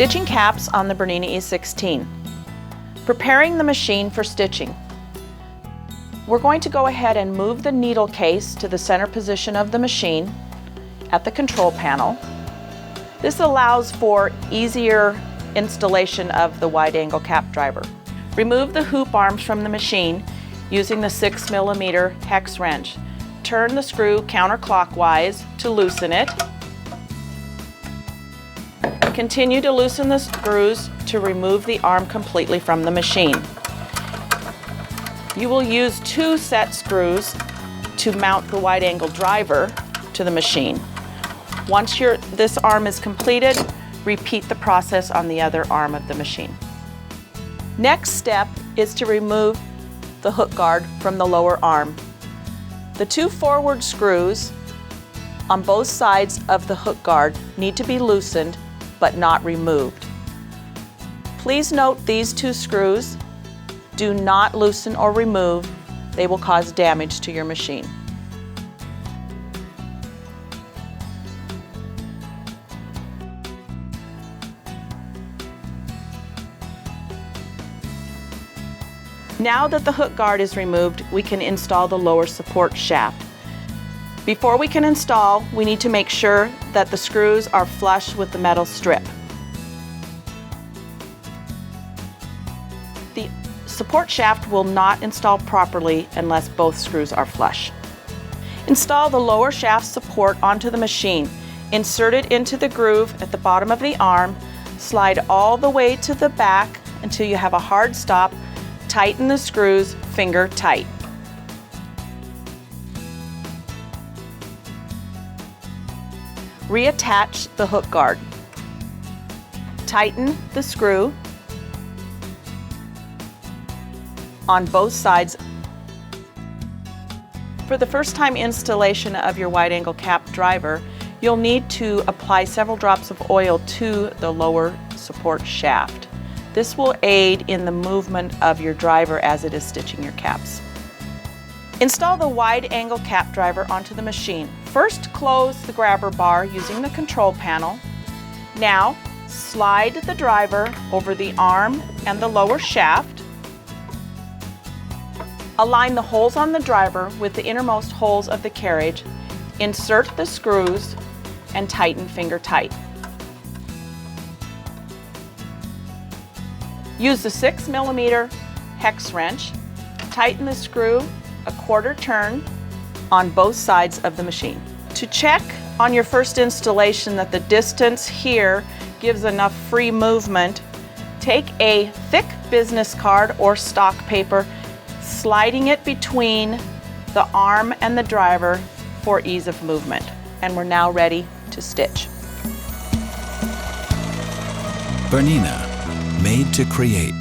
Stitching caps on the BERNINA E16. Preparing the machine for stitching. We're going to go ahead and move the needle case to the center position of the machine at the control panel. This allows for easier installation of the wide-angle cap driver. Remove the hoop arms from the machine using the 6mm hex wrench. Turn the screw counterclockwise to loosen it. Continue to loosen the screws to remove the arm completely from the machine. You will use 2 set screws to mount the wide-angle driver to the machine. Once this arm is completed, repeat the process on the other arm of the machine. Next step is to remove the hook guard from the lower arm. The 2 forward screws on both sides of the hook guard need to be loosened but not removed. Please note these 2 screws. Do not loosen or remove. They will cause damage to your machine. Now that the hook guard is removed, we can install the lower support shaft. Before we can install, we need to make sure that the screws are flush with the metal strip. The support shaft will not install properly unless both screws are flush. Install the lower shaft support onto the machine. Insert it into the groove at the bottom of the arm. Slide all the way to the back until you have a hard stop. Tighten the screws finger tight. Reattach the hook guard. Tighten the screw on both sides. For the first time installation of your wide-angle cap driver, you'll need to apply several drops of oil to the lower support shaft. This will aid in the movement of your driver as it is stitching your caps. Install the wide-angle cap driver onto the machine. First, close the grabber bar using the control panel. Now, slide the driver over the arm and the lower shaft. Align the holes on the driver with the innermost holes of the carriage. Insert the screws and tighten finger tight. Use the 6mm hex wrench. Tighten the screw a 1/4 turn on both sides of the machine. To check on your first installation that the distance here gives enough free movement, take a thick business card or stock paper, sliding it between the arm and the driver for ease of movement. And we're now ready to stitch. BERNINA, made to create.